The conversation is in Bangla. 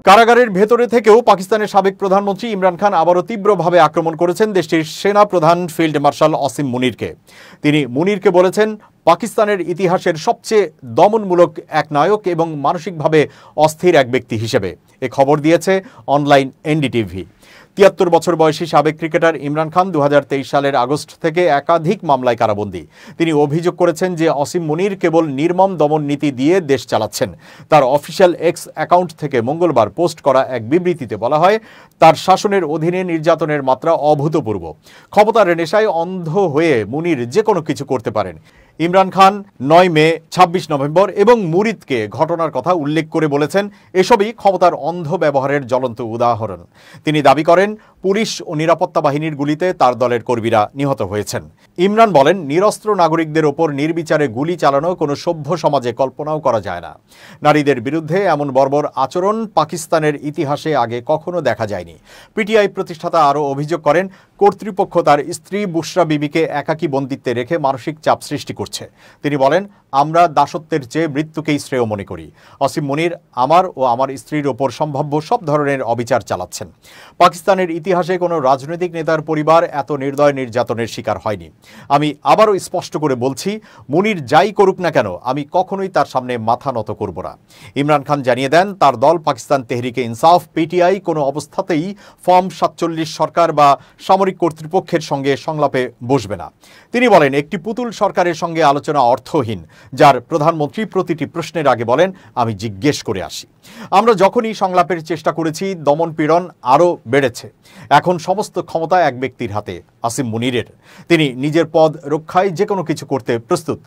কারাগারের ভেতরে থেকেও পাকিস্তানের সাবেক প্রধানমন্ত্রী ইমরান খান আবারও তীব্রভাবে আক্রমণ করেছেন দেশটির সেনা প্রধান ফিল্ড মার্শাল আসিম মুনিরকে। তিনি মুনিরকে বলেছেন, পাকিস্তানের ইতিহাসের সবচেয়ে দমনমূলক এক নায়ক এবং মানসিকভাবে অস্থির এক ব্যক্তি হিসেবে। এ খবর দিয়েছে অনলাইন এনডিটিভি। ৭৩ বছর বয়সী সাবেক ক্রিকেটার ইমরান খান ২০২৩ সালের আগস্ট থেকে একাধিক মামলায় কারাবন্দী। তিনি অভিযোগ করেছেন যে আসিম মুনির কেবল নির্মম দমন নীতি দিয়ে দেশ চালাচ্ছেন। তার অফিসিয়াল এক্স অ্যাকাউন্ট থেকে মঙ্গলবার পোস্ট করা এক বিবৃতিতে বলা হয়, তার শাসনের অধীনে নির্যাতনের মাত্রা অভূতপূর্ব। ক্ষমতার নেশায় অন্ধ হয়ে মুনির যে কোনো কিছু করতে পারেন। ইমরান খান ৯ মে, ২৬ নভেম্বর এবং মুরিদকে ঘটনার কথা উল্লেখ করে বলেছেন, এসবই ক্ষমতার অন্ধ ব্যবহারের জ্বলন্ত উদাহরণ। তিনি দাবি করেন, পুলিশ ও নিরাপত্তা বাহিনীর গুলিতে তার দলের কর্মীরা নিহত হয়েছেন। ইমরান বলেন, নিরস্ত্র নাগরিকদের ওপর নির্বিচারে গুলি চালানো কোনো সভ্য সমাজে কল্পনাও করা যায় না। নারীদের বিরুদ্ধে এমন বর্বর আচরণ পাকিস্তানের ইতিহাসে আগে কখনো দেখা যায়নি। পিটিআই প্রতিষ্ঠাতা আরও অভিযোগ করেন, কর্তৃপক্ষ তার স্ত্রী বুশরা বিবিকে একাকী বন্দিত্বে রেখে মানসিক চাপ সৃষ্টি করছে। তিনি বলেন, আমরা দাসত্বের চেয়ে মৃত্যুকেই শ্রেয় মনে করি। আসিম মুনির আমার ও আমার স্ত্রীর ওপর সম্ভাব্য সব ধরনের অবিচার চালাচ্ছেন। পাকিস্তানের ইতিহাসে কোনো রাজনৈতিক নেতার পরিবার এত নির্দয় নির্যাতনের শিকার হয়নি। আমি আবারও স্পষ্ট করে বলছি, মুনির যাই করুক না কেন, আমি কখনোই তার সামনে মাথা নত করব না। ইমরান খান জানিয়ে দেন, তার দল পাকিস্তান তেহরিকে ইনসাফ পিটিআই কোনো অবস্থাতেই ফর্ম ৪৭ সরকার বা সামরিক কর্তৃপক্ষের সঙ্গে সংলাপে বসবে না। তিনি বলেন, একটি পুতুল সরকারের সঙ্গে আলোচনা অর্থহীন, যার প্রধানমন্ত্রী প্রতিটি প্রশ্নের আগে বলেন, আমি জিজ্ঞেস করে আসি। আমরা যখনই সংলাপের চেষ্টা করেছি, দমন পীড়ন আরও বেড়েছে। এখন সমস্ত ক্ষমতা এক ব্যক্তির হাতে, আসিম মুনিরের। তিনি নিজের পদ রক্ষায় যে কোনো কিছু করতে প্রস্তুত।